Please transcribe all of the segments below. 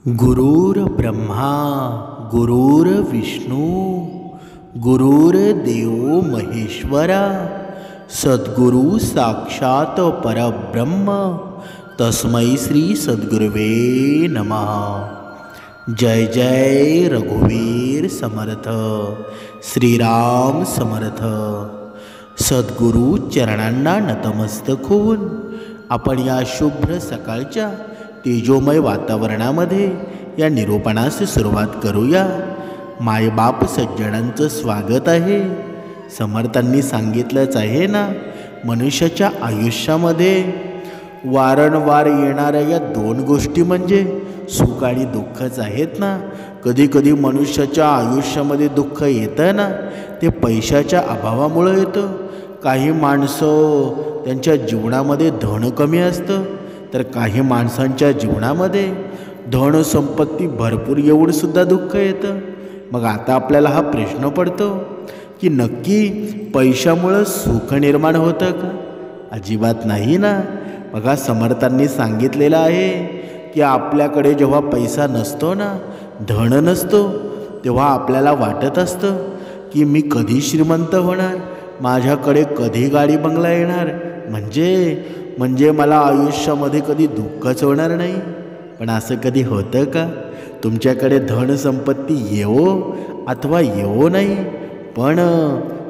गुरुर्ब्रह्मा गुरुर्विष्णू गुरुर्देव महेश्वरा सद्गुरु साक्षात परब्रह्म तस्मै श्री सद्गुरुवे नमः। जय जय रघुवीर समर्थ श्रीराम समर्थ। सद्गुरु चरणांना नतमस्तक होऊन आपण या शुभ्र सकाळच्या तेजोमय वातावरणामध्ये या निरूपणास सुरुवात करूया। मायबाप सज्जनांचं स्वागत आहे। समर्थांनी सांगितलंच आहे ना, मनुष्याच्या आयुष्यामध्ये वारंवार येणाऱ्या या दोन गोष्टी म्हणजे सुख आणि दुःखच आहेत ना। कधी कधी मनुष्याच्या आयुष्यामध्ये दुःख येतं ना, ते पैशाच्या अभावामुळे येतं। काही माणसं त्यांच्या जीवनामध्ये धन कमी असतं, तर काही माणसांच्या जीवनामध्ये धन संपत्ती भरपूर येऊन सुद्धा दुःख येतं। मग आता आपल्याला हा प्रश्न पडतो की नक्की पैशामुळं सुख निर्माण होतं का? अजिबात नाही ना। बघा, समर्थांनी सांगितलेलं आहे की आपल्याकडे जेव्हा पैसा नसतो ना, धन नसतो, तेव्हा आपल्याला वाटत असतं की मी कधी श्रीमंत होणार, माझ्याकडे कधी गाडी बंगला येणार, म्हणजे मला आयुष्यामध्ये कधी दुःखच होणार नाही। पण असं कधी होतं का? तुमच्याकडे धन संपत्ती येवो अथवा येवो नाही, पण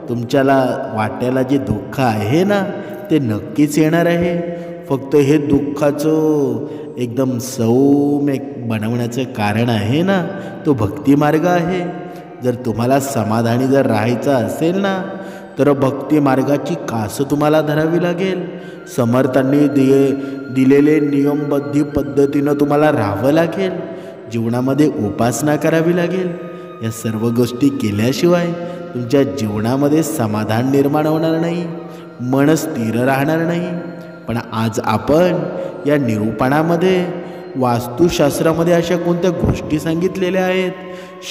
तुमच्याला वाट्याला जे दुःख आहे ना, ते नक्कीच येणार आहे। फक्त हे दुःखाचं एकदम सौम्य बनवण्याचं कारण आहे ना, तो भक्तिमार्ग आहे। जर तुम्हाला समाधानी जर राहायचं असेल ना, तर भक्ती मार्गाची कास तुम्हाला धरावी लागेल। समर्थांनी दिलेले नियमबद्ध पद्धतीनं तुम्हाला राहावं लागेल। जीवनामध्ये उपासना करावी लागेल। या सर्व गोष्टी केल्याशिवाय तुमच्या जीवनामध्ये समाधान निर्माण होणार नाही, मन स्थिर राहणार नाही। पण आज आपण या निरूपणामध्ये वास्तुशास्त्रामध्ये अशा कोणत्या गोष्टी सांगितलेल्या आहेत,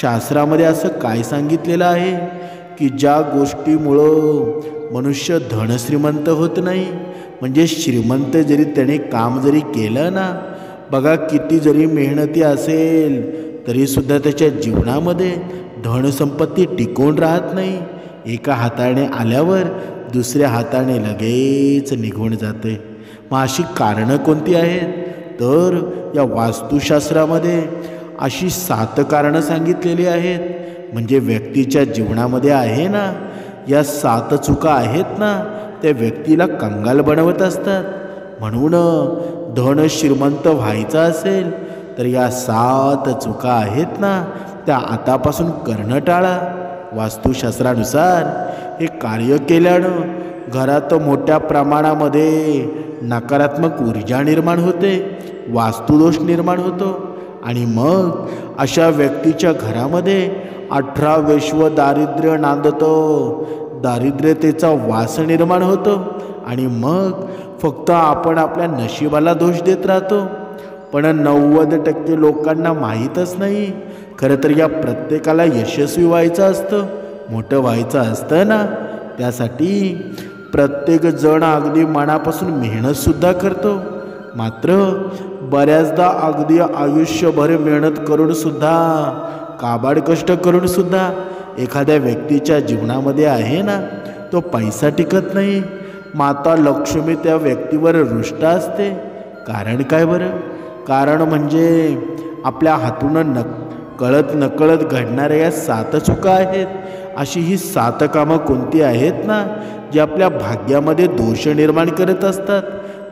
शास्त्रामध्ये असं काय सांगितलेलं आहे की ज्या गोष्टीमुळं मनुष्य धनश्रीमंत होत नाही, म्हणजे श्रीमंत जरी त्याने काम जरी केलं ना, बघा किती जरी मेहनती असेल तरीसुद्धा त्याच्या जीवनामध्ये धनसंपत्ती टिकून राहत नाही। एका हाताने आल्यावर दुसऱ्या हाताने लगेच निघून जाते। मग अशी कारणं कोणती आहेत? तर या वास्तुशास्त्रामध्ये अशी 7 कारणं सांगितलेली आहेत। म्हणजे व्यक्तीच्या जीवनामध्ये आहे ना, या 7 चुका आहेत ना, त्या व्यक्तीला कंगाल बनवत असतात। म्हणून धन श्रीमंत व्हायचं असेल तर या 7 चुका आहेत ना, त्या आतापासून करणं टाळा। वास्तुशास्त्रानुसार हे कार्य केल्यानं घरात मोठ्या प्रमाणामध्ये नकारात्मक ऊर्जा निर्माण होते, वास्तुदोष निर्माण होतो, आणि मग अशा व्यक्तीच्या घरामध्ये 18 विश्व दारिद्र्य नांदतं, दारिद्र्यतेचा वास निर्माण होतो, आणि मग फक्त आपण आपल्या नशिबाला दोष देत राहतो। पण 90% लोकांना माहीतच नाही, खरं तर या प्रत्येकाला यशस्वी व्हायचं असतं, मोठं व्हायचं असतं ना। त्यासाठी प्रत्येक जण अगदी मनापासून मेहनतसुद्धा करतो, मात्र बऱ्याचदा अगदी आयुष्यभर मेहनत करूनसुद्धा, काबाड कष्ट करूनसुद्धा एखाद्या व्यक्तीच्या जीवनामध्ये आहे ना, तो पैसा टिकत नाही। माता लक्ष्मी त्या व्यक्तीवर रुष्ट असते। कारण काय बरं? कारण म्हणजे आपल्या हातून कळत नकळत घडणाऱ्या या 7 चुका आहेत। अशी ही 7 कामं कोणती आहेत ना, जी आपल्या भाग्यामध्ये दोष निर्माण करत असतात,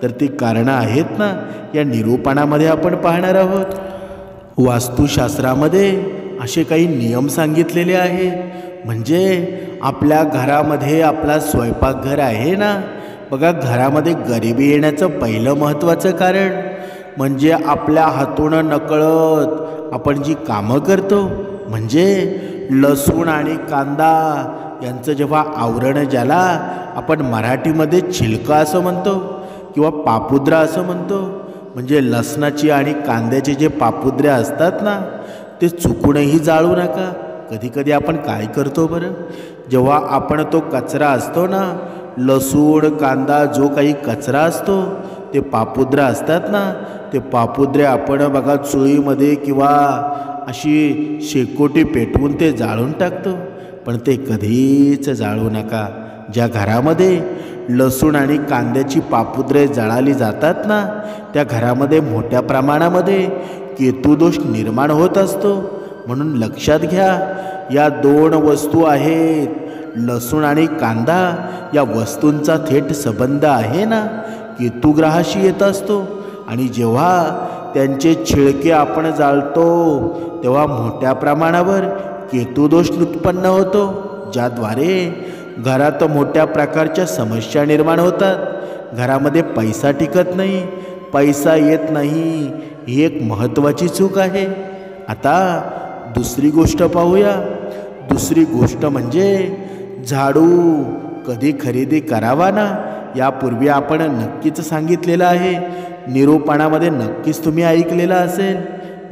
तर ती कारणं आहेत ना, या निरूपणामध्ये आपण पाहणार आहोत। वास्तुशास्त्रामध्ये असे काही नियम सांगितलेले आहेत। म्हणजे आपल्या घरामध्ये आपला स्वयंपाकघर आहे ना, बघा, घरामध्ये गरिबी येण्याचं पहिलं महत्त्वाचं कारण म्हणजे आपल्या हातून नकळत आपण जी कामं करतो, म्हणजे लसूण आणि कांदा यांचं जेव्हा आवरण, ज्याला आपण मराठीमध्ये छिलका असं म्हणतो किंवा पापुद्रा असं म्हणतो, म्हणजे लसणाची आणि कांद्याचे जे पापुद्रे असतात ना, ते चुकूनही जाळू नका। कधी कधी आपण काय करतो बरं, जेव्हा आपण तो कचरा असतो ना, लसूण कांदा जो काही कचरा असतो, ते पापुद्रा असतात ना, ते पापुद्रे आपण बघा चुलीमध्ये किंवा अशी शेकोटी पेटवून ते जाळून टाकतो. पण ते कधीच जाळू नका. ज्या घरामध्ये लसूण आणि कांद्याची पापुद्रे जळाली जातात ना, त्या घरामध्ये मोठ्या प्रमाणामध्ये केतुदोष निर्माण होत असतो. म्हणून लक्षात घ्या, या 2 वस्तू आहेत, लसूण आणि कांदा, या वस्तूंचा थेट संबंध आहे ना केतुग्रहाशी येत असतो. आणि जेव्हा त्यांचे छिळके आपण जाळतो तेव्हा मोठ्या प्रमाणावर केतुदोष उत्पन्न होतो, ज्याद्वारे घरात मोठ्या प्रकारच्या समस्या निर्माण होतात. घरामध्ये पैसा टिकत नाही, पैसा येत नाही, ही एक महत्त्वाची चूक आहे. आता दुसरी गोष्ट पाहूया. दुसरी गोष्ट म्हणजे झाडू कधी खरेदी करावा ना, यापूर्वी आपण नक्कीच सांगितलेलं आहे, निरूपणामध्ये नक्कीच तुम्ही ऐकलेलं असेल.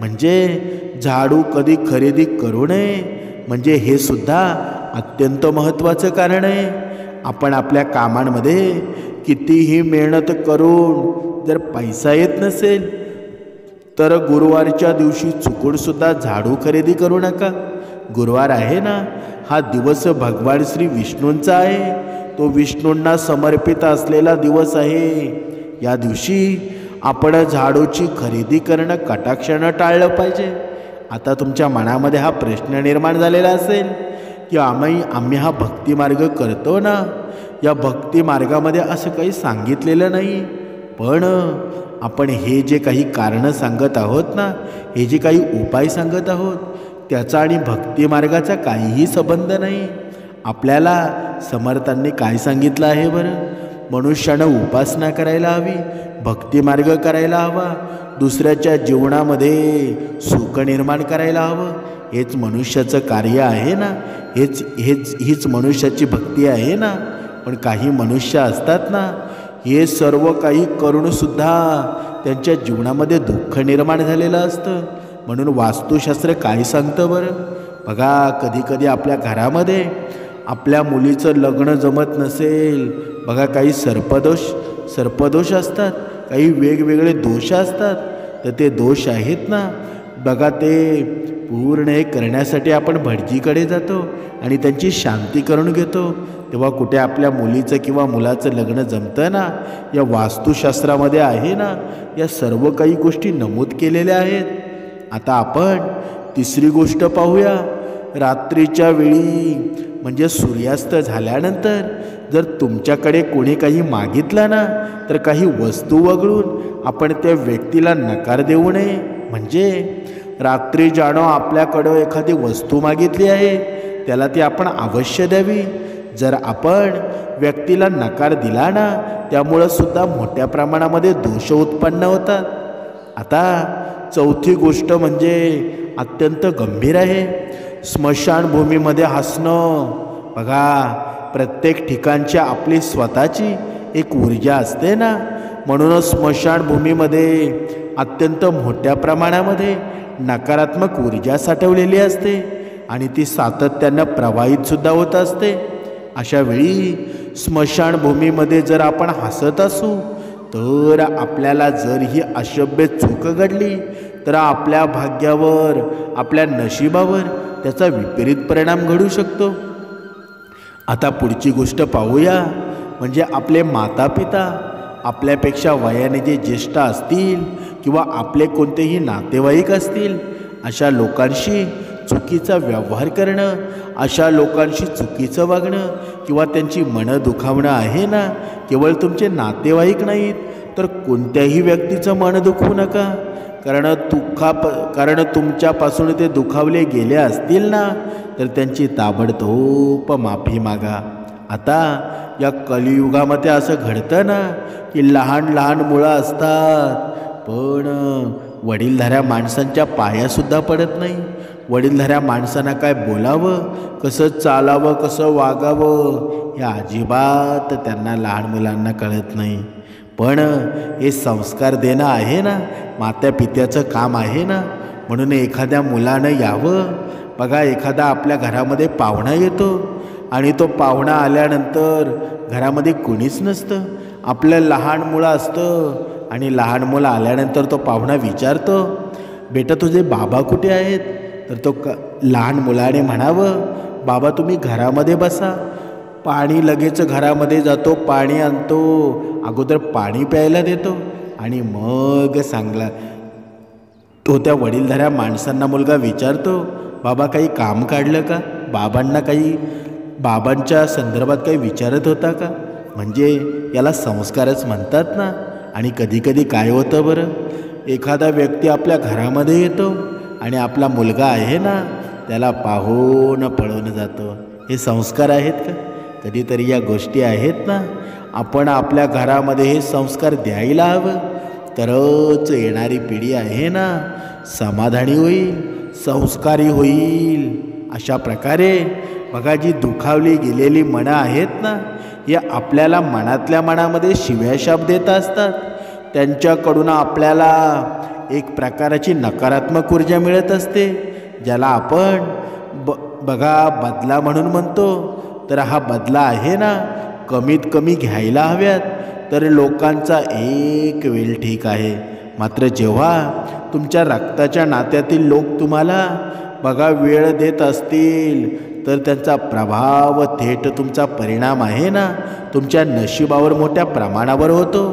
म्हणजे झाडू कधी खरेदी करू नये, म्हणजे हे सुद्धा अत्यंत महत्त्वाचं कारण आहे. आपण आपल्या कामांमध्ये कितीही मेहनत करून जर पैसा येत नसेल तर गुरुवारच्या दिवशी चुकूनसुद्धा झाडू खरेदी करू नका. गुरुवार आहे ना, हा दिवस भगवान श्री विष्णूंचा आहे. तो विष्णूंना समर्पित असलेला दिवस आहे. या दिवशी आपण झाडूची खरेदी करणं कटाक्षानं टाळलं पाहिजे. आता तुमच्या मनामध्ये हा प्रश्न निर्माण झालेला असेल की आम्ही हा भक्तिमार्ग करतो ना, या भक्ती मार्गामध्ये असं काही सांगितलेलं नाही. पण आपण हे जे काही कारणं सांगत आहोत ना, हे जे काही उपाय सांगत आहोत, त्याचा आणि भक्ती मार्गाचा काहीही संबंध नाही. आपल्याला समर्थांनी काय सांगितलं आहे बरं? मनुष्यानं उपासना करायला हवी, भक्तिमार्ग करायला हवा, दुसऱ्याच्या जीवनामध्ये सुख निर्माण करायला हवं. हेच मनुष्याचं कार्य आहे ना, हीच मनुष्याची भक्ती आहे ना. पण काही मनुष्य असतात ना, हे सर्व काही करूनसुद्धा त्यांच्या जीवनामध्ये दुःख निर्माण झालेलं असतं. म्हणून वास्तुशास्त्र काय सांगतं बरं? बघा, कधीकधी आपल्या घरामध्ये आपल्या मुलीचं लग्न जमत नसेल, बघा काही सर्पदोष असतात, काही वेगवेगळे दोष असतात. तर ते दोष आहेत ना, बघा ते पूर्ण हे करण्यासाठी आपण भटजीकडे जातो आणि त्यांची शांती करून घेतो. तेव्हा कुठे आपल्या मुलीचं किंवा मुलाचं लग्न जमतं ना, या वास्तुशास्त्रामध्ये आहे ना, या सर्व काही गोष्टी नमूद केलेल्या आहेत. आता आपण तिसरी गोष्ट पाहूया. रात्रीच्या वेळी म्हणजे सूर्यास्त झाल्यानंतर जर तुमच्याकडे कोणी काही मागितलं ना, तर काही वस्तू वगळून आपण त्या व्यक्तीला नकार देऊ नये. म्हणजे रात्री ज्यानं आपल्याकडं एखादी वस्तू मागितली आहे त्याला ती आपण अवश्य द्यावी. जर आपण व्यक्तीला नकार दिला ना, त्यामुळं सुद्धा मोठ्या प्रमाणामध्ये दोष उत्पन्न होतात. आता चौथी गोष्ट म्हणजे अत्यंत गंभीर आहे. स्मशानभूमीमध्ये हसणं. बघा, प्रत्येक ठिकाणची आपली स्वतःची एक ऊर्जा असते ना, म्हणूनच स्मशानभूमीमध्ये अत्यंत मोठ्या प्रमाणामध्ये नकारात्मक ऊर्जा साठवलेली असते आणि ती सातत्यानं प्रवाहितसुद्धा होत असते. अशा वेळी स्मशानभूमीमध्ये जर आपण हसत असू तर आपल्याला जर ही अशुभ चूक घडली तर आपल्या भाग्यावर, आपल्या नशिबावर त्याचा विपरीत परिणाम घडू शकतो. आता पुढची गोष्ट पाहूया. म्हणजे आपले मातापिता, आपल्यापेक्षा वयाने जे ज्येष्ठ असतील किंवा आपले कोणतेही नातेवाईक असतील, अशा लोकांशी चुकीचा व्यवहार करणं, अशा लोकांशी चुकीचं वागणं किंवा त्यांची मनं दुखावणं आहे ना, केवळ तुमचे नातेवाईक नाहीत तर कोणत्याही व्यक्तीचं मन दुखवू नका. कारण तुमच्यापासून ते दुखावले गेले असतील ना, तर त्यांची ताबडतोब माफी मागा. आता या कलियुगामध्ये असं घडतं ना की लहान लहान मुलं असतात पण वडीलधाऱ्या माणसांच्या पायासुद्धा पडत नाही. वडीलधाऱ्या माणसांना काय बोलावं, कसं चालावं, कसं वागावं हे अजिबात त्यांना लहान मुलांना कळत नाही. पण हे संस्कार देणं आहे ना, मात्या पित्याचं काम आहे ना. म्हणून एखाद्या मुलानं यावं. बघा, एखादा आपल्या घरामध्ये पाहुणा येतो आणि तो पाहुणा आल्यानंतर घरामध्ये कोणीच नसतं आपलं लहान मुलं असतं आणि लहान मुलं आल्यानंतर तो पाहुणा विचारतो, बेटा तुझे बाबा कुठे आहेत? तर तो लहान मुलाने म्हणावं, बाबा तुम्ही घरामध्ये बसा. पाणी लगेच घरामध्ये जातो, पाणी आणतो, अगोदर पाणी प्यायला देतो आणि मग सांगला तो त्या वडीलधाऱ्या माणसांना मुलगा विचारतो, बाबा काही काम काढलं का? बाबांना काही बाबांच्या संदर्भात काही विचारत होता का? म्हणजे याला संस्कारच म्हणतात ना. आणि कधीकधी काय होतं बरं, एखादा व्यक्ती आपल्या घरामध्ये येतो आणि आपला मुलगा आहे ना त्याला पाहून पळून जातो. हे संस्कार आहेत का? कधीतरी या गोष्टी आहेत ना. आपण आपल्या घरामध्ये हे संस्कार द्यायला हवं, तरच येणारी पिढी आहे ना समाधानी होईल, संस्कारी होईल. अशा प्रकारे बघा, जी दुखावली गेलेली मनं आहेत ना, हे आपल्याला मनातल्या मनामध्ये शिव्याशाप देत असतात. त्यांच्याकडून आपल्याला एक प्रकारची नकारात्मक ऊर्जा मिळत असते, ज्याला आपण बघा बदला म्हणून म्हणतो. तर हा बदला आहे ना कमीत कमी घ्यायला हव्यात, तर लोकांचा एक वेळ ठीक आहे. मात्र जेव्हा तुमच्या रक्ताच्या नात्यातील लोक तुम्हाला बघा वेळ देत असतील, तर त्यांचा प्रभाव थेट तुमचा परिणाम आहे ना तुमच्या नशिबावर मोठ्या प्रमाणावर होतो.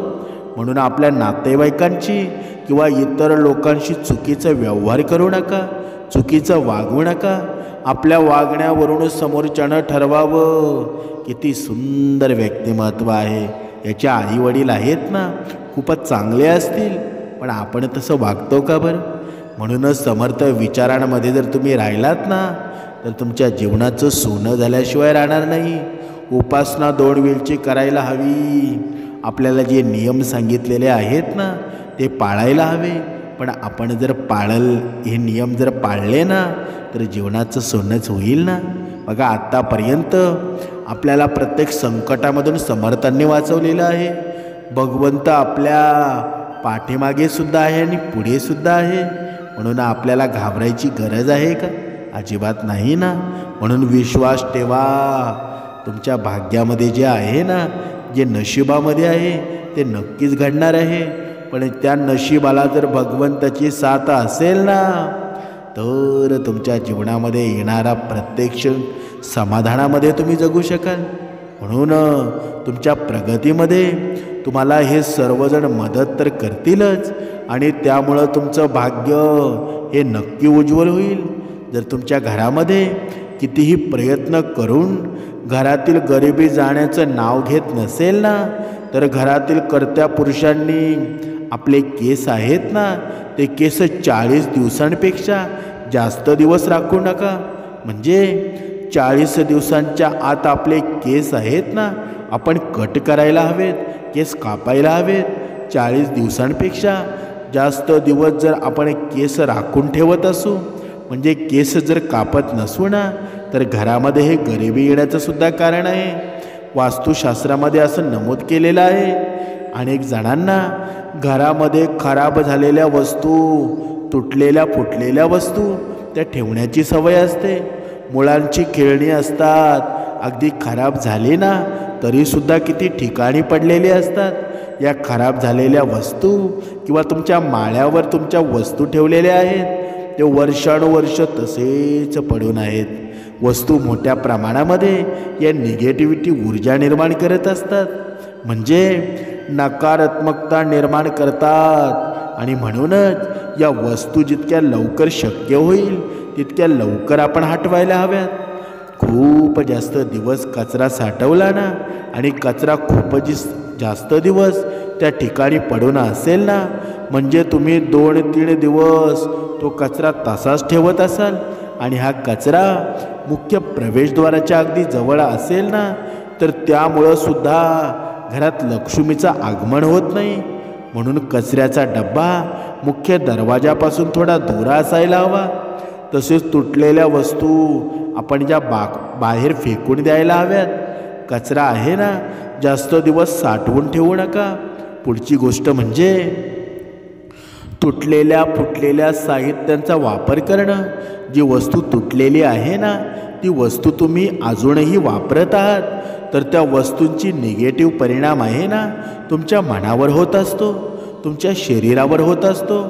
म्हणून आपल्या नातेवाईकांची किंवा इतर लोकांशी चुकीचा व्यवहार करू नका, चुकीचं वागू नका. आपल्या वागण्यावरून समोरच्यानं ठरवावं किती सुंदर व्यक्तिमत्व आहे, याचे आई वडील आहेत ना खूपच चांगले असतील, पण आपण तसं वागतो का बरं? म्हणूनच समर्थ विचारांमध्ये जर तुम्ही राहिलात ना, तर तुमच्या जीवनाचं सोनं झाल्याशिवाय राहणार नाही. उपासना 2 वेळची करायला हवी. आपल्याला जे नियम सांगितलेले आहेत ना ते पाळायला हवे. पण आपण जर हे नियम जर पाळले ना, तर जीवनाचं सोनंच होईल ना. बघा, आत्तापर्यंत आपल्याला प्रत्येक संकटामधून समर्थांनी वाचवलेलं आहे. भगवंत आपल्या पाठीमागे सुद्धा आहे आणि पुढे सुद्धा आहे. म्हणून आपल्याला घाबरायची गरज आहे का? अजिबात नाही ना. म्हणून विश्वास ठेवा. तुमच्या भाग्यामध्ये जे आहे ना, जे नशिबामध्ये आहे ते नक्कीच घडणार आहे. पण त्या नशिबाला जर भगवंताची साथ असेल ना, तर तुमच्या जीवनामध्ये येणारा प्रत्येक क्षण समाधानामध्ये तुम्ही जगू शकाल. म्हणून तुमच्या प्रगतीमध्ये तुम्हाला हे सर्वजण मदत तर करतीलच, आणि त्यामुळं तुमचं भाग्य हे नक्की उज्ज्वल होईल. जर तुमच्या घरामध्ये कितीही प्रयत्न करून घरातील गरिबी जाण्याचं नाव घेत नसेल ना, तर घरातील कर्त्या पुरुषांनी आपले केस आहेत ना, ते केस 40 दिवसांपेक्षा जास्त दिवस राखू नका. म्हणजे 40 दिवसांच्या आत आपले केस आहेत ना आपण कट करायला हवेत, केस कापायला हवेत. 40 दिवसांपेक्षा जास्त दिवस जर आपण केस राखून ठेवत असू, म्हणजे केस जर कापत नसू ना, तर घरामध्ये हे गरिबी येण्याचं सुद्धा कारण आहे. वास्तुशास्त्रामध्ये असं नमूद केलेलं आहे. अनेक जणांना घरामध्ये खराब झालेल्या वस्तू, तुटलेल्या फुटलेल्या वस्तू त्या ठेवण्याची सवय असते. मुलांची खेळणी असतात, अगदी खराब झाली ना तरीसुद्धा किती ठिकाणी पडलेली असतात. या खराब झालेल्या वस्तू किंवा तुमच्या माळ्यावर तुमच्या वस्तू ठेवलेल्या आहेत, ते वर्षानुवर्ष तसेच पडून आहेत. वस्तू मोठ्या प्रमाणामध्ये या निगेटिव्हिटी ऊर्जा निर्माण करत असतात, म्हणजे नकारात्मकता निर्माण करतात. आणि म्हणूनच या वस्तू जितक्या लवकर शक्य होईल तितक्या लवकर आपण हटवायला हव्यात. खूप जास्त दिवस कचरा साठवला ना, आणि कचरा खूपच जास्त दिवस त्या ठिकाणी पडून असेल ना, म्हणजे तुम्ही 2-3 दिवस तो कचरा तसाच ठेवत असाल, आणि हा कचरा मुख्य प्रवेशद्वाराच्या अगदी जवळ असेल ना, तर त्यामुळं सुद्धा घरात लक्ष्मीचं आगमन होत नाही. म्हणून कचऱ्याचा डब्बा मुख्य दरवाजापासून थोडा दूर असायला हवा. तसेच तुटलेल्या वस्तू आपण ज्या बाहेर फेकून द्यायला हव्यात. कचरा आहे ना जास्त दिवस साठवून ठेवू नका. पुढची गोष्ट म्हणजे तुटलेल्या फुटलेल्या साहित्यांचा वापर करणं. जी वस्तू तुटलेली आहे ना, ती वस्तू तुम्ही अजूनही वापरत आहात, तर त्या वस्तूंची निगेटिव्ह परिणाम आहे ना तुमच्या मनावर होत असतो, तुमच्या शरीरावर होत असतो.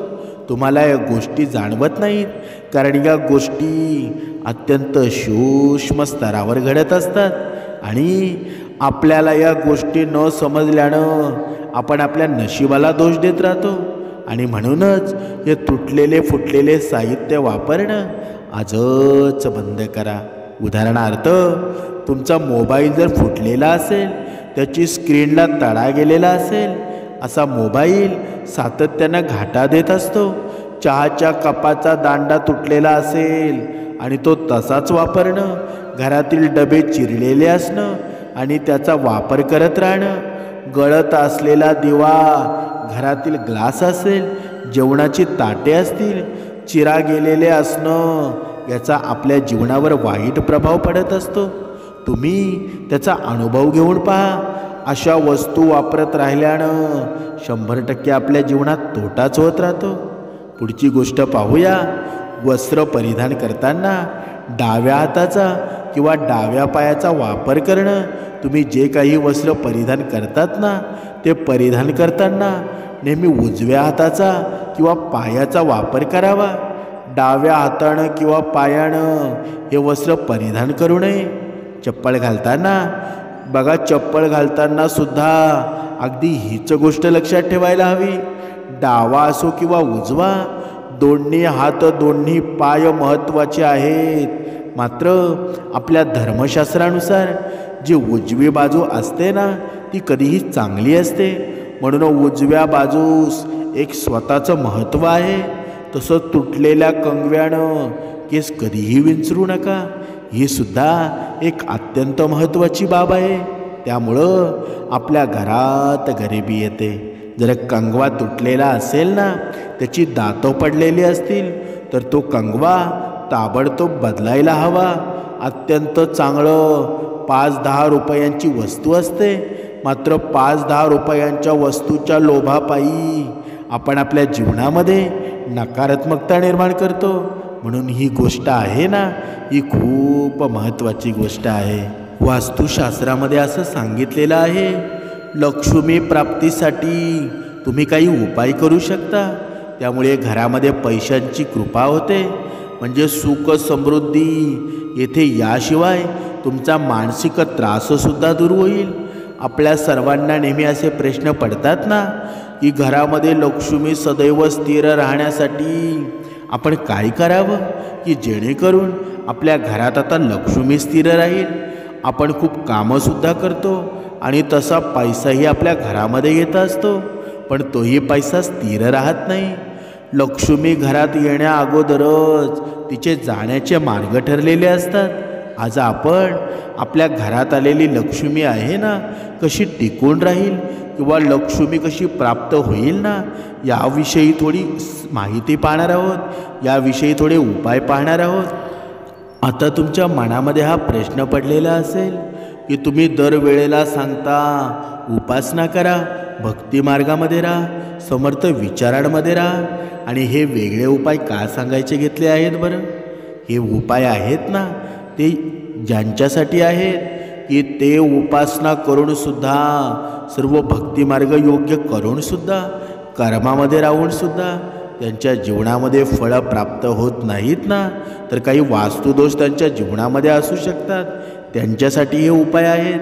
तुम्हाला या गोष्टी जाणवत नाहीत, कारण या गोष्टी अत्यंत सूक्ष्म स्तरावर घडत असतात. आणि आपल्याला या गोष्टी न समजल्यानं आपण आपल्या नशिबाला दोष देत राहतो. आणि म्हणूनच हे तुटलेले फुटलेले साहित्य वापरणं आजच बंद करा. उदाहरणार्थ, तुमचा मोबाईल जर फुटलेला असेल, त्याची स्क्रीनला तडा गेलेला असेल, असा मोबाईल सातत्यानं घाटा देत असतो. चहाच्या कपाचा दांडा तुटलेला असेल आणि तो तसाच वापरणं, घरातील डबे चिरलेले असणं आणि त्याचा वापर करत राहणं, गळत असलेला दिवा, घरातील ग्लास असेल, जेवणाची ताटे असतील, चिरा गेलेले असणं, याचा आपल्या जीवनावर वाईट प्रभाव पडत असतो. तुम्ही त्याचा अनुभव घेऊन पहा. अशा वस्तू वापरत राहिल्यानं 100% आपल्या जीवनात तोटाच होत राहतो. पुढची गोष्ट पाहूया. वस्त्र परिधान करताना डाव्या हाताचा किंवा डाव्या पायाचा वापर करणं. तुम्ही जे काही वस्त्र परिधान करतात ना, ते परिधान करताना नेहमी उजव्या हाताचा किंवा पायाचा वापर करावा. डाव्या हातानं किंवा पायानं हे वस्त्र परिधान करू नये. चप्पल घालताना बघा, चप्पल घालताना सुद्धा अगदी हीच गोष्ट लक्षात ठेवायला हवी. डावा असो किंवा उजवा, दोन्ही हात दोन्ही पाय महत्त्वाचे आहेत. मात्र आपल्या धर्मशास्त्रानुसार जी उजवी बाजू असते ना, ती कधीही चांगली असते. म्हणून उजव्या बाजूस एक स्वतःचं महत्त्व आहे. तसं तुटलेल्या कंगव्यानं केस कधीही विंचरू नका. ही सुद्धा एक अत्यंत महत्त्वाची बाब आहे. त्यामुळं आपल्या घरात गरिबी येते. जर कंगवा तुटलेला असेल ना, त्याची दातं पडलेली असतील, तर तो कंगवा ताबडतोब बदलायला हवा. अत्यंत चांगलं 5-10 रुपयांची वस्तू असते. मात्र 5-10 रुपयांच्या वस्तूच्या लोभापायी आपण आपल्या जीवनामध्ये नकारात्मकता निर्माण करतो. म्हणून ही गोष्ट आहे ना, ही खूप महत्त्वाची गोष्ट आहे. वास्तुशास्त्रामध्ये असं सांगितलेलं आहे, लक्ष्मी प्राप्तीसाठी तुम्ही काही उपाय करू शकता. त्यामुळे घरामध्ये पैशांची कृपा होते. म्हणजे सुख समृद्धी येथे याशिवाय तुमचा मानसिक त्राससुद्धा दूर होईल. आपल्या सर्वांना नेहमी असे प्रश्न पडतात ना, की घरामध्ये लक्ष्मी सदैव स्थिर राहण्यासाठी आपण काय करावं, की जेणेकरून आपल्या घरात आता लक्ष्मी स्थिर राहील. आपण खूप कामंसुद्धा करतो आणि तसा पैसाही आपल्या घरामध्ये येत असतो, पण तोही पैसा स्थिर राहत नाही. लक्ष्मी घरात येण्या अगोदरच तिचे जाण्याचे मार्ग ठरलेले असतात. आज आपण आपल्या घरात आलेली लक्ष्मी आहे ना, कशी टिकून राहील किंवा लक्ष्मी कशी प्राप्त होईल ना, याविषयी थोडी माहिती पाहणार आहोत. याविषयी थोडे उपाय पाहणार आहोत. आता तुमच्या मनामध्ये हा प्रश्न पडलेला असेल की तुम्ही दरवेळेला सांगता उपासना करा, भक्ती मार्गामध्ये राहा, समर्थ विचारांमध्ये राहा, आणि हे वेगळे उपाय का सांगायचे घेतले आहेत बरं? हे उपाय आहेत ना, ते ज्यांच्यासाठी आहेत की ते उपासना करूनसुद्धा, सर्व भक्तिमार्ग योग्य करूनसुद्धा, कर्मामध्ये राहूनसुद्धा त्यांच्या जीवनामध्ये फळं प्राप्त होत नाहीत ना, तर काही वास्तुदोष त्यांच्या जीवनामध्ये असू शकतात. त्यांच्यासाठी हे उपाय आहेत.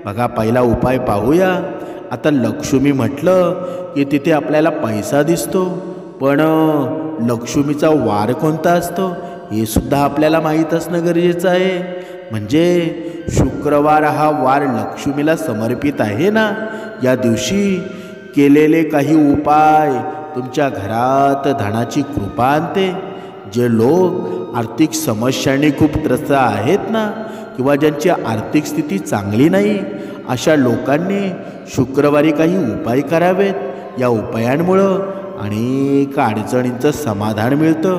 बघा, पहिला उपाय पाहूया. आता लक्ष्मी म्हटलं की तिथे आपल्याला पैसा दिसतो, पण लक्ष्मीचा वार कोणता असतो हे सुद्धा आपल्याला माहीत असणं गरजेचं आहे. म्हणजे शुक्रवार हा वार लक्ष्मीला समर्पित आहे ना. या दिवशी केलेले काही उपाय तुमच्या घरात धनाची कृपा आणते. जे लोक आर्थिक समस्यांनी खूप त्रस्त आहेत ना, किंवा ज्यांची आर्थिक स्थिती चांगली नाही, अशा लोकांनी शुक्रवारी काही उपाय करावेत. या उपायांमुळं अनेक अडचणींचं समाधान मिळतं.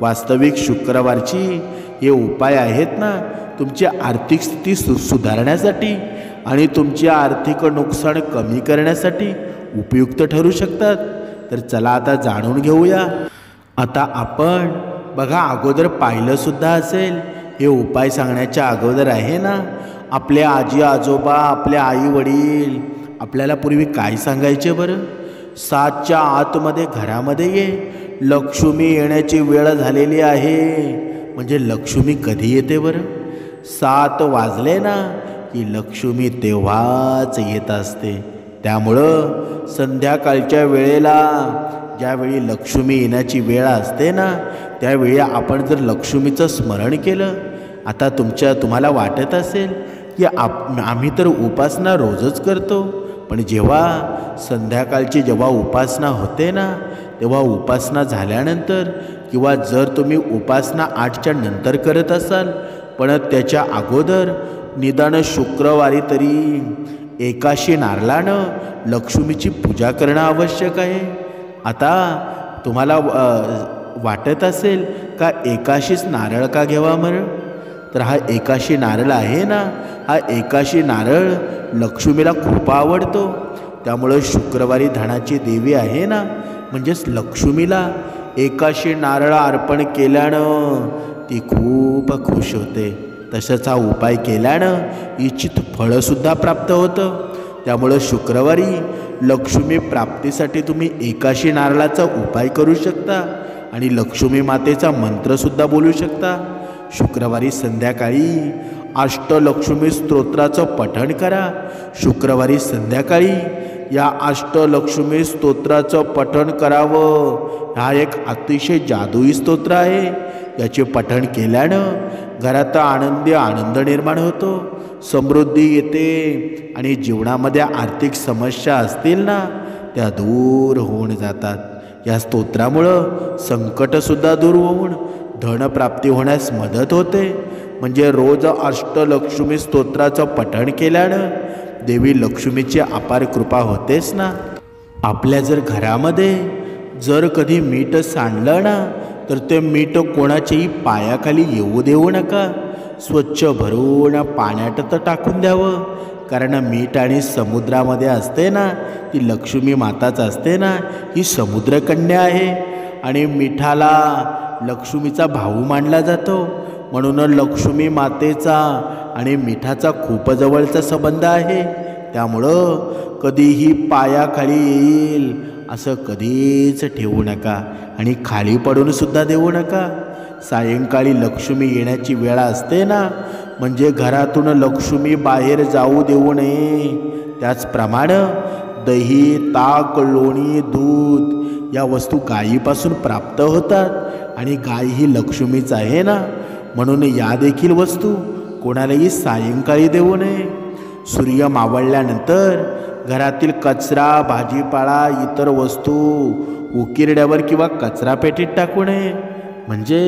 वास्तविक शुक्रवारची हे उपाय आहेत ना, तुमची आर्थिक स्थिती सुधारण्यासाठी आणि तुमचे आर्थिक नुकसान कमी करण्यासाठी उपयुक्त ठरू शकतात. तर चला आता जाणून घेऊया. आता आपण बघा, अगोदर पाहिलंसुद्धा असेल, हे उपाय सांगण्याच्या अगोदर आहे ना, आपले आजी आजोबा, आपले आई वडील आपल्याला पूर्वी काय सांगायचे बरं? 7च्या आतमध्ये घरामध्ये ये, लक्ष्मी येण्याची वेळ झालेली आहे. म्हणजे लक्ष्मी कधी येते बरं? 7 वाजले ना की लक्ष्मी तेव्हाच येत असते. त्यामुळं संध्याकाळच्या वेळेला ज्यावेळी लक्ष्मी येण्याची वेळ असते ना, त्यावेळी आपण जर लक्ष्मीचं स्मरण केलं, आता तुम्हाला वाटत असेल की आम्ही तर उपासना रोजच करतो, पण जेव्हा संध्याकाळची जेव्हा उपासना होते ना, तेव्हा उपासना झाल्यानंतर किंवा जर तुम्ही उपासना 8च्या नंतर करत असाल, पण त्याच्या अगोदर निदान शुक्रवारी तरी एकाशी नारळानं लक्ष्मीची पूजा करणं आवश्यक आहे. आता तुम्हाला वाटत असेल का एकाशीच नारळ का घ्यावा बरं? तर हा एकाशी नारळ आहे ना, हा एकाशी नारळ लक्ष्मीला खूप आवडतो. त्यामुळं शुक्रवारी धनाची देवी आहे ना, म्हणजेच लक्ष्मीला एकाशी नारळ अर्पण केल्यानं ती खूप खुश होते. तसंच हा उपाय केल्यानं इच्छित फळंसुद्धा प्राप्त होतं. त्यामुळं शुक्रवारी लक्ष्मी प्राप्तीसाठी तुम्ही एकाशी नारळाचा उपाय करू शकता आणि लक्ष्मी मातेचा मंत्रसुद्धा बोलू शकता. शुक्रवारी संध्याकाळी अष्टलक्ष्मी स्तोत्राचं पठण करा. शुक्रवारी संध्याकाळी या अष्टलक्ष्मी स्तोत्राचं पठण करावं. हा एक अतिशय जादुई स्तोत्र आहे. याचे पठण केल्यानं घरात आनंद निर्माण होतो, समृद्धी येते आणि जीवनामध्ये आर्थिक समस्या असतील ना, त्या दूर होऊन जातात. या स्तोत्रामुळं संकटसुद्धा दूर होऊन धनप्राप्ती होण्यास मदत होते. म्हणजे रोज अष्टलक्ष्मी स्तोत्राचं पठण केल्यानं देवी लक्ष्मीची अपार कृपा होतेच ना. आपल्या जर घरामध्ये जर कधी मीठ सांडलं ना, तर ते मीठ कोणाच्याही पायाखाली येऊ देऊ नका. स्वच्छ भरून पाण्यात तर टाकून द्यावं. कारण मीठ आणि समुद्रामध्ये असते ना, ती लक्ष्मी माताच असते ना, ही समुद्रकन्या आहे आणि मिठाला लक्ष्मीचा भाऊ मानला जातो. म्हणून लक्ष्मी मातेचा आणि मिठाचा खूप जवळचा संबंध आहे. त्यामुळं कधीही पायाखाली येईल असं कधीच ठेवू नका आणि खाली पडूनसुद्धा देऊ नका. सायंकाळी लक्ष्मी येण्याची वेळ असते ना, म्हणजे घरातून लक्ष्मी बाहेर जाऊ देऊ नये. त्याचप्रमाणे दही, ताक, लोणी, दूध या वस्तू गायीपासून प्राप्त होतात आणि गाय ही लक्ष्मीच आहे ना, म्हणून या देखील वस्तू कोणालाही सायंकाळी देऊ नये. सूर्य मावळल्यानंतर घरातील कचरा, भाजीपाला, इतर वस्तू उकिरड्यावर किंवा कचरा पेटीत टाकू नये. म्हणजे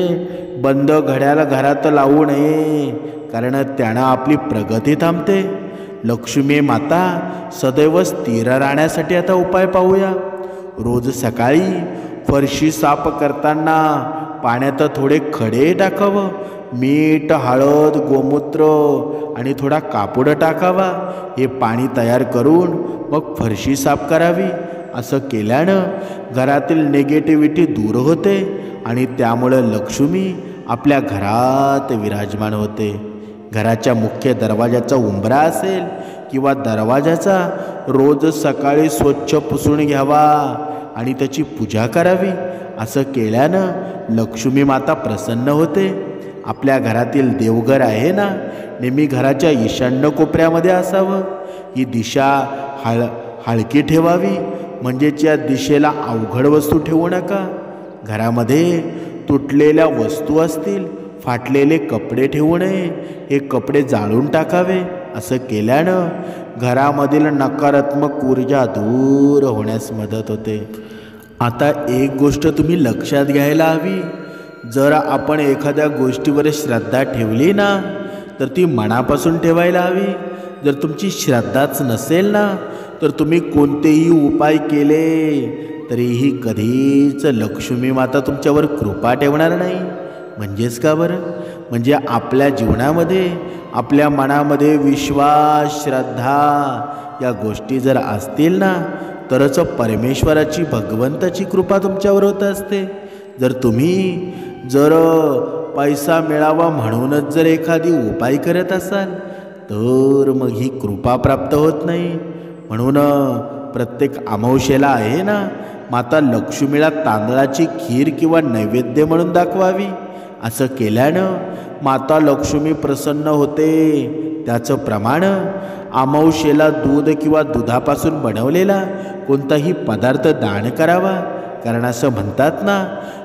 बंद घड्याला घरात लावू नये, कारण त्यानं आपली प्रगती थांबते. लक्ष्मी माता सदैव स्थिर राहण्यासाठी आता उपाय पाहूया. रोज सकाळी फरशी साफ करताना पाण्यात थोडे खडे टाकावं. मीठ, हळद, गोमूत्र आणि थोडा कापूड टाकावा. हे पाणी तयार करून मग फरशी साफ करावी. असं केल्यानं घरातील निगेटिव्हिटी दूर होते आणि त्यामुळं लक्ष्मी आपल्या घरात विराजमान होते. घराच्या मुख्य दरवाजाचा उंबरा असेल किंवा दरवाजाचा रोज सकाळी स्वच्छ पुसून घ्यावा आणि त्याची पूजा करावी. असं केल्यानं लक्ष्मी माता प्रसन्न होते. आपल्या घरातील देवघर आहे ना, नेहमी घराच्या ईशान्य कोपऱ्यामध्ये असावं. ही दिशा हलकी ठेवावी, म्हणजेच या दिशेला अवघड वस्तू ठेवू नका. घरामध्ये तुटलेल्या वस्तू असतील, फाटलेले कपडे ठेवू नये. हे कपडे जाळून टाकावे. असं केल्यानं घरामधील नकारात्मक ऊर्जा दूर होण्यास मदत होते. आता एक गोष्ट तुम्ही लक्षात घ्यायला हवी. जर आपण एखाद्या गोष्टीवर श्रद्धा ठेवली ना, तर ती मनापासून ठेवायला हवी. जर तुमची श्रद्धाच नसेल ना, तर तुम्ही कोणतेही उपाय केले तरीही कधीच लक्ष्मी माता तुमच्यावर कृपा ठेवणार नाही. म्हणजेच का बरं? म्हणजे आपल्या जीवनामध्ये, आपल्या मनामध्ये विश्वास, श्रद्धा या गोष्टी जर असतील ना, तरच परमेश्वराची, भगवंताची कृपा तुमच्यावर होत असते. जर तुम्ही पैसा मिळावा म्हणूनच जर एखादी उपाय करत असाल, तर मग ही कृपा प्राप्त होत नाही. म्हणून प्रत्येक अमावस्येला आहे ना, माता लक्ष्मीला तांदळाची खीर किंवा नैवेद्य म्हणून दाखवावी. असं केल्यानं माता लक्ष्मी प्रसन्न होते. त्याचं प्रमाण अमावस्येला दूध किंवा दुधापासून बनवलेला कोणताही पदार्थ दान करावा. कारण असं म्हणतात ना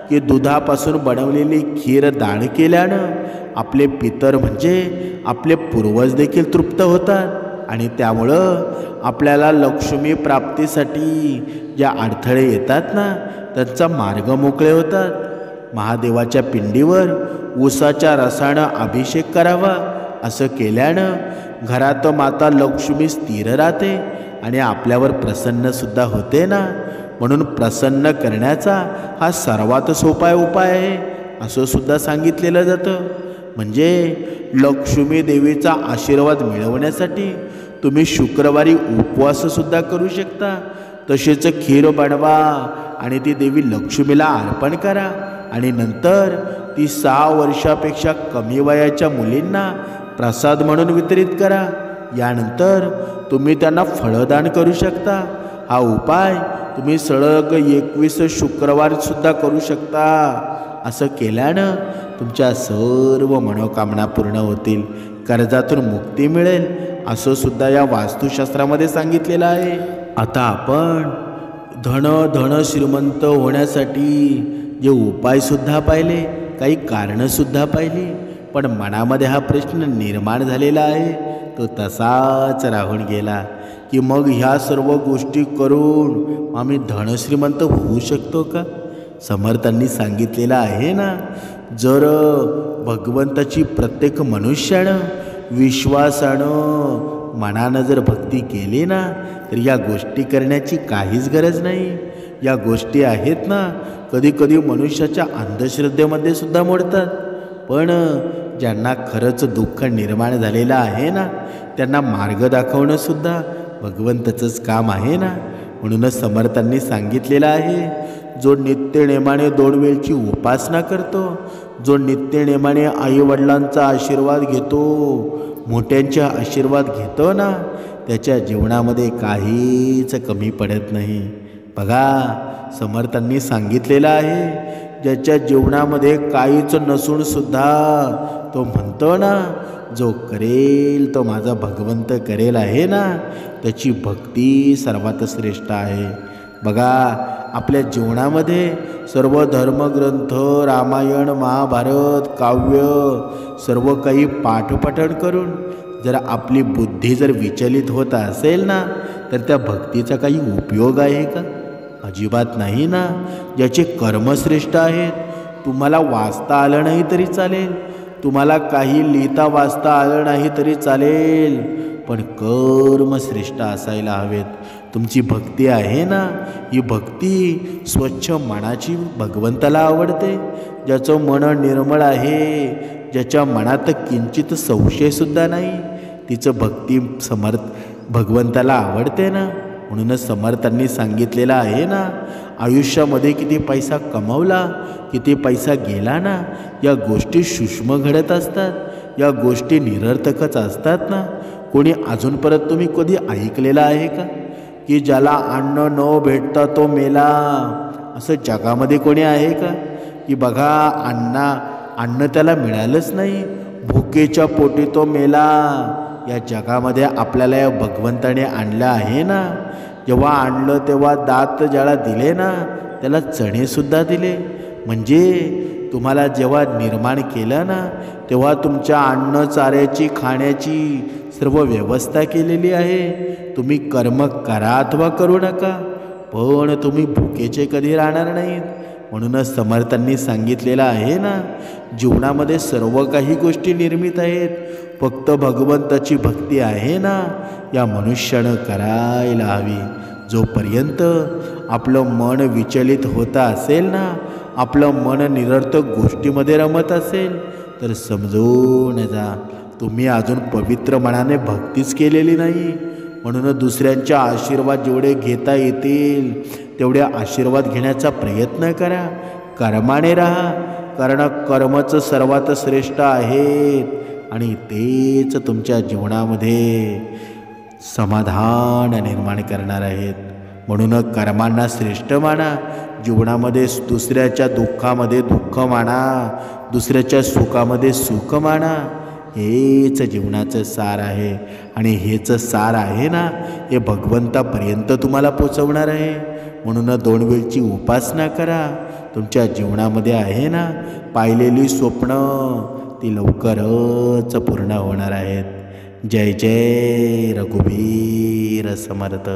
की दुधापासून बनवलेली खीर दान केल्यानं आपले पितर म्हणजे आपले पूर्वज देखील तृप्त होतात आणि त्यामुळं आपल्याला लक्ष्मी प्राप्तीसाठी ज्या अडथळे येतात ना त्यांचा मार्ग मोकळे होतात. महादेवाच्या पिंडीवर ऊसाच्या रसानं अभिषेक करावा. असं केल्यानं घरात माता लक्ष्मी स्थिर राहते आणि आपल्यावर प्रसन्नसुद्धा होते ना. म्हणून प्रसन्न करण्याचा हा सर्वात सोपा उपाय आहे असं सुद्धा सांगितलेलं जातं. म्हणजे लक्ष्मी देवीचा आशीर्वाद मिळवण्यासाठी तुम्ही शुक्रवारी उपवाससुद्धा करू शकता. तसेच खीर बनवा आणि ती देवी लक्ष्मीला अर्पण करा आणि नंतर ती 6 वर्षापेक्षा कमी वयाच्या मुलींना प्रसाद म्हणून वितरित करा. यानंतर तुम्ही त्यांना फळदान करू शकता. हा उपाय तुम्ही सलग 21 शुक्रवारसुद्धा करू शकता. असं केल्यानं तुमच्या सर्व मनोकामना पूर्ण होतील, कर्जातून मुक्ती मिळेल असं सुद्धा या वास्तुशास्त्रामध्ये सांगितलेलं आहे. आता आपण धन श्रीमंत होण्यासाठी जे उपायसुद्धा पाहिले, काही कारणंसुद्धा पाहिली, पण मनामध्ये हा प्रश्न निर्माण झालेला आहे तो तसाच राहून गेला की मग ह्या सर्व गोष्टी करून आम्ही धनश्रीमंत होऊ शकतो का? समर्थांनी सांगितलेलं आहे ना, जर भगवंताची प्रत्येक मनुष्यानं विश्वासानं मनानं जर भक्ती केली ना तर या गोष्टी करण्याची काहीच गरज नाही. या गोष्टी आहेत ना कधी कधी मनुष्याच्या अंधश्रद्धेमध्ये सुद्धा मोडतात. पण ज्यांना खरंच दुःख निर्माण झालेलं आहे ना त्यांना मार्ग दाखवणं सुद्धा भगवंताचंच काम आहे ना. म्हणूनच समर्थांनी सांगितलेलं आहे, जो नित्यनेमाने 2 वेळची उपासना करतो, जो नित्यनेमाने आईवडिलांचा आशीर्वाद घेतो, मोठ्यांचा आशीर्वाद घेतो ना, त्याच्या जीवनामध्ये काहीच कमी पडत नाही. बघा समर्थांनी सांगितलेलं आहे, ज्याच्या जीवनामध्ये काहीच नसून सुद्धा तो म्हणतो ना, जो करेल तो माझा भगवंत करेल आहे ना, त्याची भक्ती सर्वात श्रेष्ठ आहे. बघा आपल्या जीवनामध्ये सर्व धर्मग्रंथ, रामायण, महाभारत, काव्य सर्व काही पाठपठण करून जर आपली बुद्धी जर विचलित होत असेल ना तर त्या भक्तीचा काही उपयोग आहे का? अजिबात नाही ना. ज्याचे कर्म श्रेष्ठ आहेत, तुम्हाला वाचता आलं नाही तरी चालेल, तुम्हाला काही लिहिता वाचता आलं नाही तरी चालेल, पण कर्म श्रेष्ठ असायला हवेत. तुमची भक्ती आहे ना, ही भक्ती स्वच्छ मनाची भगवंताला आवडते. ज्याचं मन निर्मळ आहे, ज्याच्या मनात किंचित संशयसुद्धा नाही, तिचं भक्ती भगवंताला आवडते ना. म्हणूनच समर्थांनी सांगितलेलं आहे ना, आयुष्यामध्ये किती पैसा कमवला, किती पैसा गेला ना, या गोष्टी सूक्ष्म घडत असतात, या गोष्टी निरर्थकच असतात ना. कोणी अजून परत तुम्ही कधी ऐकलेलं आहे का की ज्याला अन्न न भेटता तो मेला? असं जगामध्ये कोणी आहे का की बघा अन्न त्याला मिळालंच नाही, भुकेच्या पोटी तो मेला? या जगामध्ये आपल्याला या भगवंताने आणलं आहे ना. जेव्हा आणलं तेव्हा दात ज्याला दिले ना त्याला चणेसुद्धा दिले. म्हणजे तुम्हाला जेव्हा निर्माण केलं ना तेव्हा तुमच्या अन्न चाऱ्याची, खाण्याची सर्व व्यवस्था केलेली आहे. तुम्ही कर्म करा अथवा करू नका, पण तुम्ही भुकेचे कधी राहणार नाहीत. म्हणूनच समर्थांनी सांगितलेलं आहे ना, जीवनामध्ये सर्व काही गोष्टी निर्मित आहेत, फक्त भगवंताची भक्ती आहे ना या मनुष्यानं करायला हवी. जोपर्यंत आपलं मन विचलित होत असेल ना, आपलं मन निरर्थक गोष्टीमध्ये रमत असेल तर समजून जा तुम्ही अजून पवित्र मनाने भक्तीच केलेली नाही. म्हणून दुसऱ्यांच्या आशीर्वाद जेवढे घेता येतील तेवढे आशीर्वाद घेण्याचा प्रयत्न करा. कर्माने राहा, कारण कर्मच सर्वात श्रेष्ठ आहेत. आणि तेच तुमच्या जीवनामध्ये समाधान निर्माण करणार आहेत. म्हणून कर्मांना श्रेष्ठ माना. जीवनामध्ये दुसऱ्याच्या दुःखामध्ये दुःख माना, दुसऱ्याच्या सुखामध्ये सुख माना. हेच जीवनाचं सार आहे. आणि हेच सार आहे ना, हे भगवंतापर्यंत तुम्हाला पोचवणार आहे. म्हणून 2 वेळची उपासना करा. तुमच्या जीवनामध्ये आहे ना पाहिलेली स्वप्न, ती लवकरच पूर्ण होणार आहेत. जय जय रघुवीर समर्थ.